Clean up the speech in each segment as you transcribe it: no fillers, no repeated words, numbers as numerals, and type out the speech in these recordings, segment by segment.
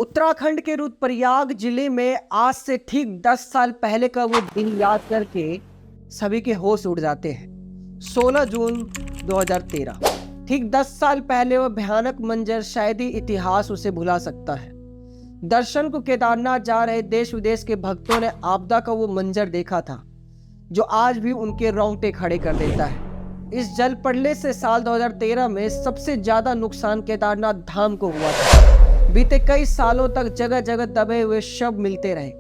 उत्तराखंड के रुद्रप्रयाग जिले में आज से ठीक 10 साल पहले का वो दिन याद करके सभी के होश उड़ जाते हैं। 16 जून 2013, ठीक 10 साल पहले वो भयानक मंजर शायद ही इतिहास उसे भुला सकता है। दर्शन को केदारनाथ जा रहे देश विदेश के भक्तों ने आपदा का वो मंजर देखा था जो आज भी उनके रोंगटे खड़े कर देता है। इस जल प्रलय से साल 2013 में सबसे ज्यादा नुकसान केदारनाथ धाम को हुआ था। बीते कई सालों तक जगह जगह दबे हुए शव मिलते रहे।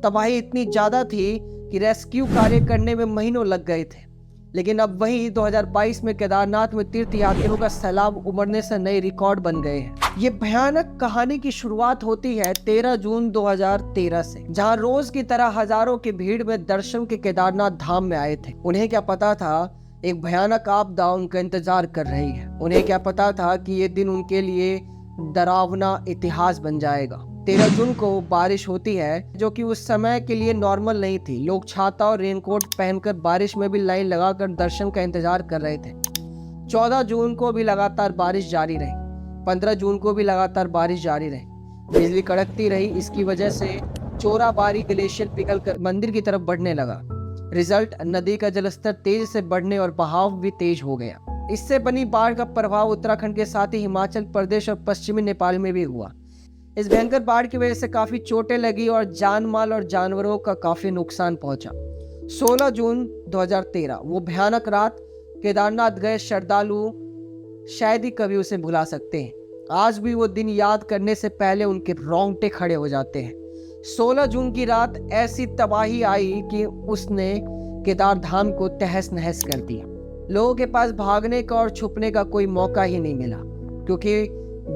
तबाही इतनी ज्यादा थी कि रेस्क्यू कार्य करने में महीनों लग गए थे। लेकिन अब वही 2022 में केदारनाथ में तीर्थ यात्रियों का सैलाब उमड़ने से नए रिकॉर्ड बन गए हैं। ये भयानक कहानी की शुरुआत होती है 13 जून 2013 से, जहां रोज की तरह हजारों की भीड़ में दर्शन के केदारनाथ धाम में आए थे। उन्हें क्या पता था एक भयानक आपदा उनका इंतजार कर रही है। उन्हें क्या पता था कि ये दिन उनके लिए डरावना इतिहास बन जाएगा। 13 जून को बारिश होती है जो कि उस समय के लिए नॉर्मल नहीं थी। लोग छाता और रेनकोट पहनकर बारिश में भी लाइन लगाकर दर्शन का इंतजार कर रहे थे। 14 जून को भी लगातार बारिश जारी रही। 15 जून को भी लगातार बारिश जारी रही। बिजली कड़कती रही। इसकी वजह से चोराबारी ग्लेशियर पिघलकर मंदिर की तरफ बढ़ने लगा। रिजल्ट, नदी का जलस्तर तेज से बढ़ने और बहाव भी तेज हो गया। इससे बनी बाढ़ का प्रभाव उत्तराखंड के साथ ही हिमाचल प्रदेश और पश्चिमी नेपाल में भी हुआ। इस भयंकर बाढ़ की वजह से काफी चोटें लगी और जान माल और जानवरों का काफी नुकसान पहुंचा। 16 जून 2013 वो भयानक रात केदारनाथ गए श्रद्धालु शायद ही कभी उसे भुला सकते हैं। आज भी वो दिन याद करने से पहले उनके रोंगटे खड़े हो जाते हैं। 16 जून की रात ऐसी तबाही आई कि उसने केदार धाम को तहस नहस कर दिया। लोगों के पास भागने का और छुपने का कोई मौका ही नहीं मिला, क्योंकि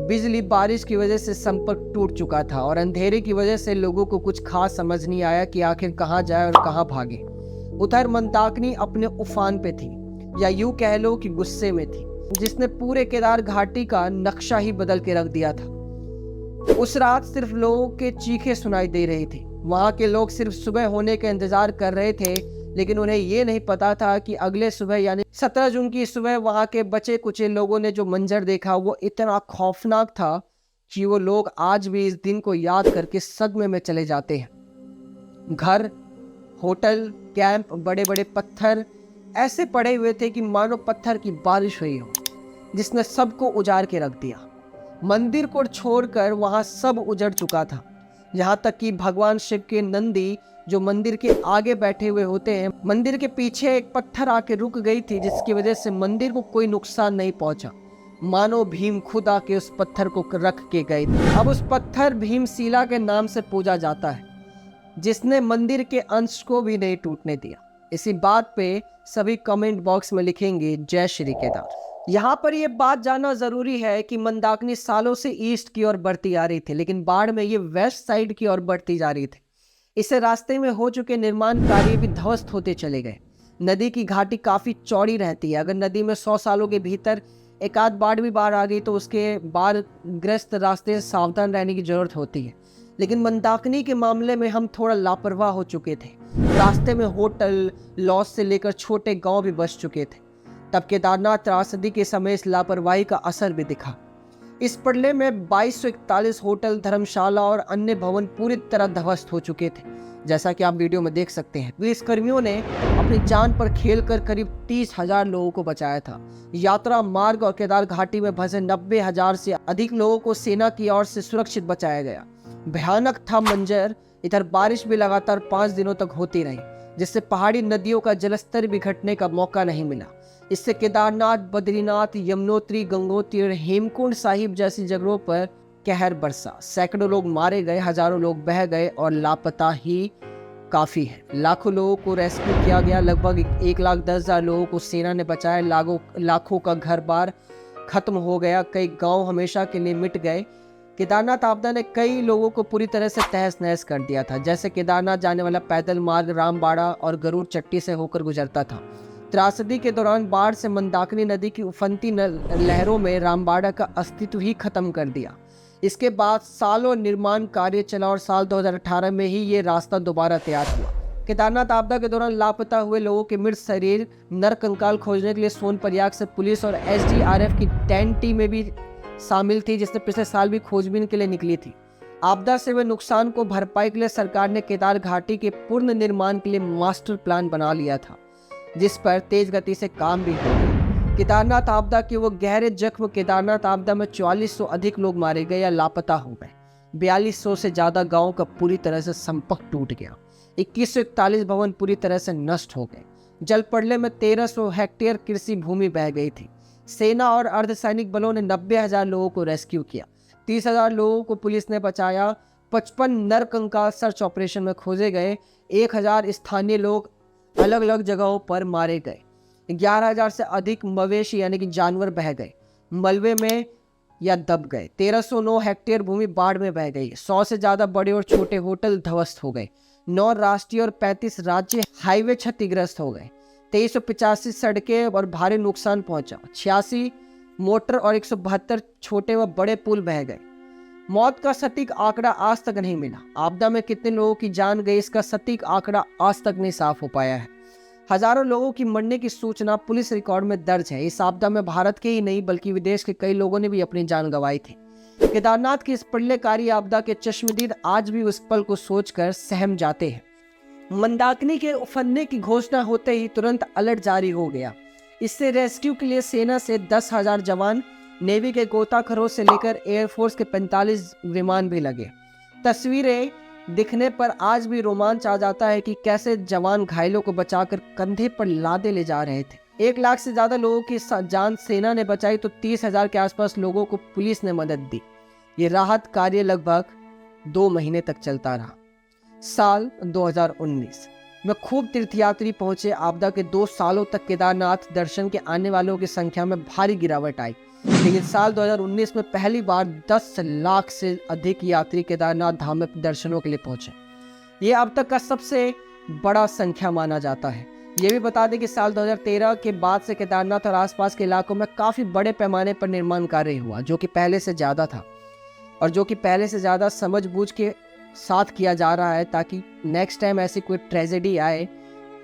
बिजली बारिश की वजह से संपर्क टूट चुका था और अंधेरे की वजह से लोगों को कुछ खास समझ नहीं आया कि आखिर कहाँ जाए और कहाँ भागे। उधर मंदाकिनी अपने उफान पे थी, या यूं कह लो कि गुस्से में थी, जिसने पूरे केदार घाटी का नक्शा ही बदल के रख दिया था। उस रात सिर्फ लोगों के चीखें सुनाई दे रही थी। वहां के लोग सिर्फ सुबह होने का इंतजार कर रहे थे, लेकिन उन्हें ये नहीं पता था कि अगले सुबह यानी 17 जून की सुबह वहां के बचे कुचे लोगों ने जो मंजर देखा वो इतना खौफनाक था कि वो लोग आज भी इस दिन को याद करके सदमे में चले जाते हैं। घर, होटल, कैंप, बड़े बड़े पत्थर ऐसे पड़े हुए थे कि मानो पत्थर की बारिश हुई हो, जिसने सबको उजाड़ के रख दिया। मंदिर को छोड़कर वहां सब उजड़ चुका था। यहाँ तक कि भगवान शिव के नंदी जो मंदिर के आगे बैठे हुए होते हैं, मंदिर के पीछे एक पत्थर आके रुक गई थी, जिसकी वजह से मंदिर को कोई नुकसान नहीं पहुंचा। मानो भीम खुद आके उस पत्थर को रख के गए थे। अब उस पत्थर भीमशिला के नाम से पूजा जाता है, जिसने मंदिर के अंश को भी नहीं टूटने दिया। इसी बात पे सभी कमेंट बॉक्स में लिखेंगे जय श्री केदार। यहाँ पर यह बात जानना जरूरी है कि मंदाकिनी सालों से ईस्ट की ओर बढ़ती आ रही थी, लेकिन बाढ़ में ये वेस्ट साइड की ओर बढ़ती जा रही थी। इससे रास्ते में हो चुके निर्माण कार्य भी ध्वस्त होते चले गए। नदी की घाटी काफी चौड़ी रहती है। अगर नदी में 100 सालों के भीतर एक आध बाढ़ आ गई तो उसके बाढ़ ग्रस्त रास्ते से सावधान रहने की जरूरत होती है। लेकिन मंदाकिनी के मामले में हम थोड़ा लापरवाह हो चुके थे। रास्ते में होटल, लॉज से लेकर छोटे गांव भी बस चुके थे। तब केदारनाथ त्रासदी के समय इस लापरवाही का असर भी दिखा। इस प्रलय में 2241 होटल, धर्मशाला और अन्य भवन पूरी तरह ध्वस्त हो चुके थे, जैसा कि आप वीडियो में देख सकते हैं। पुलिसकर्मियों ने अपनी जान पर खेलकर करीब 30,000 लोगों को बचाया था। यात्रा मार्ग और केदार घाटी में फंसे 90,000 से अधिक लोगों को सेना की ओर से सुरक्षित बचाया गया। भयानक था मंजर। इधर बारिश भी लगातार 5 दिनों तक होती रही, जिससे पहाड़ी नदियों का जलस्तर भी घटने का मौका नहीं मिला। इससे केदारनाथ, बद्रीनाथ, यमुनोत्री, गंगोत्री और हेमकुंड साहिब जैसी जगहों पर कहर बरसा। सैकड़ों लोग मारे गए, हजारों लोग बह गए और लापता ही काफी है। लाखों लोगों को रेस्क्यू किया गया। लगभग 1,10,000 लोगों को सेना ने बचाया। लाखों का घर बार खत्म हो गया। कई गांव हमेशा के लिए मिट गए। केदारनाथ आपदा ने कई लोगों को पूरी तरह से तहस नहस कर दिया था। जैसे केदारनाथ जाने वाला पैदल मार्ग रामबाड़ा और गरुड़ चट्टी से होकर गुजरता था। त्रासदी के दौरान बाढ़ से मंदाकिनी नदी की उफनती लहरों में रामबाड़ा का अस्तित्व ही खत्म कर दिया। इसके बाद सालों निर्माण कार्य चला और साल 2018 में ही ये रास्ता दोबारा तैयार हुआ। केदारनाथ आपदा के दौरान लापता हुए लोगों के मृत शरीर, नरकंकाल खोजने के लिए सोनप्रयाग से पुलिस और SDRF की 10 टीमें भी शामिल थी, जिसने पिछले साल भी खोजबीन के लिए निकली थी। आपदा से हुए नुकसान को भरपाई के लिए सरकार ने केदार घाटी के पूर्ण निर्माण के लिए मास्टर प्लान बना लिया था, जिस पर तेज गति से काम भी हो गया। केदारनाथ आपदा के वो गहरे जख्म, केदारनाथ आपदा में 4400 अधिक लोग मारे गए या लापता हो गए। 4200 से ज्यादा गांवों का पूरी तरह से संपर्क टूट गया। 2141 भवन पूरी तरह से नष्ट हो गए। जल प्रलय में 1300 हेक्टेयर कृषि भूमि बह गई थी। सेना और अर्धसैनिक बलों ने 90,000 लोगों को रेस्क्यू किया। 30,000 लोगों को पुलिस ने बचाया। 55 नरकंकाल सर्च ऑपरेशन में खोजे गए। 1000 स्थानीय लोग अलग अलग जगहों पर मारे गए। 11,000 से अधिक मवेशी यानी कि जानवर बह गए, मलबे में या दब गए। 1309 हेक्टेयर भूमि बाढ़ में बह गई। 100 से ज्यादा बड़े और छोटे होटल ध्वस्त हो गए। 9 राष्ट्रीय और 35 राज्य हाईवे क्षतिग्रस्त हो गए। 2385 सड़कें और भारी नुकसान पहुंचा। 86 मोटर और 172 छोटे व बड़े पुल बह गए। मौत का सटीक आंकड़ा आज तक नहीं मिला। आपदा में कितने लोगों की जान गई, इसका सटीक आंकड़ा आज तक नहीं साफ हो पाया है। हजारों लोगों की मरने की सूचना पुलिस रिकॉर्ड में दर्ज है। इस आपदा में भारत के ही नहीं बल्कि विदेश के कई लोगों ने भी अपनी जान गंवाई थी। केदारनाथ की इस प्रलयकारी आपदा के चश्मदीद आज भी उस पल को सोचकर सहम जाते हैं। मंदाकिनी के उफनने की घोषणा होते ही तुरंत अलर्ट जारी हो गया। इससे रेस्क्यू के लिए सेना से 10,000 जवान, नेवी के गोताखोरों से लेकर एयरफोर्स के 45 विमान भी लगे। तस्वीरें दिखने पर आज भी रोमांच आ जाता है कि कैसे जवान घायलों को बचाकर कंधे पर लादे ले जा रहे थे। 1 लाख से ज्यादा लोगों की जान सेना ने बचाई तो 30,000 के आसपास लोगों को पुलिस ने मदद दी। ये राहत कार्य लगभग 2 महीने तक चलता रहा। साल 2019 में खूब तीर्थयात्री पहुंचे। आपदा के 2 सालों तक केदारनाथ दर्शन के आने वालों की संख्या में भारी गिरावट आई, लेकिन साल 2019 में पहली बार 10 लाख से अधिक यात्री केदारनाथ धाम में दर्शनों के लिए पहुंचे। ये अब तक का सबसे बड़ा संख्या माना जाता है। ये भी बता दें कि साल 2013 के बाद से केदारनाथ और आसपास के इलाकों में काफी बड़े पैमाने पर निर्माण कार्य हुआ, जो कि पहले से ज्यादा था और जो कि पहले से ज्यादा समझबूझ के साथ किया जा रहा है, ताकि नेक्स्ट टाइम ऐसी कोई ट्रेजेडी आए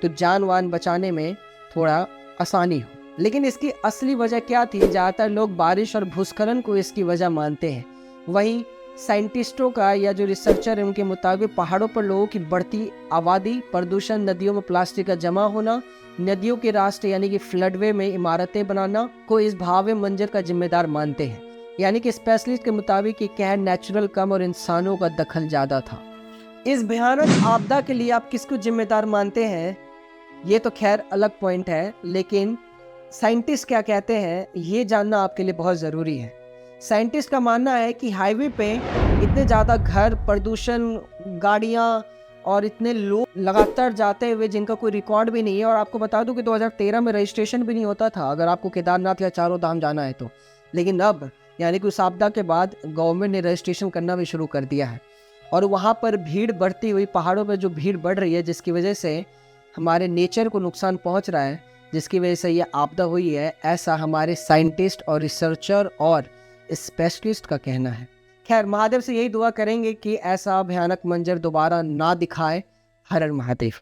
तो जान वान बचाने में थोड़ा आसानी हो। लेकिन इसकी असली वजह क्या थी? ज़्यादातर लोग बारिश और भूस्खलन को इसकी वजह मानते हैं। वहीं साइंटिस्टों का या जो रिसर्चर है उनके मुताबिक पहाड़ों पर लोगों की बढ़ती आबादी, प्रदूषण, नदियों में प्लास्टिक का जमा होना, नदियों के रास्ते यानी कि फ्लडवे में इमारतें बनाना को इस भावे मंजर का जिम्मेदार मानते हैं। यानी कि स्पेशलिस्ट के मुताबिक ये कहर नेचुरल कम और इंसानों का दखल ज़्यादा था। इस भयानक आपदा के लिए आप किसको जिम्मेदार मानते हैं ये तो खैर अलग पॉइंट है, लेकिन साइंटिस्ट क्या कहते हैं ये जानना आपके लिए बहुत ज़रूरी है। साइंटिस्ट का मानना है कि हाईवे पे इतने ज़्यादा घर, प्रदूषण, गाड़ियाँ और इतने लोग लगातार जाते हुए जिनका कोई रिकॉर्ड भी नहीं है। और आपको बता दूं कि 2013 में रजिस्ट्रेशन भी नहीं होता था अगर आपको केदारनाथ या चारों धाम जाना है तो, लेकिन अब यानी कि उस आपदा के बाद गवर्नमेंट ने रजिस्ट्रेशन करना भी शुरू कर दिया है। और वहाँ पर भीड़ बढ़ती हुई, पहाड़ों पर जो भीड़ बढ़ रही है जिसकी वजह से हमारे नेचर को नुकसान पहुँच रहा है, जिसकी वजह से ये आपदा हुई है, ऐसा हमारे साइंटिस्ट और रिसर्चर और स्पेशलिस्ट का कहना है। खैर, महादेव से यही दुआ करेंगे कि ऐसा भयानक मंजर दोबारा ना दिखाए। हर हर महादेव।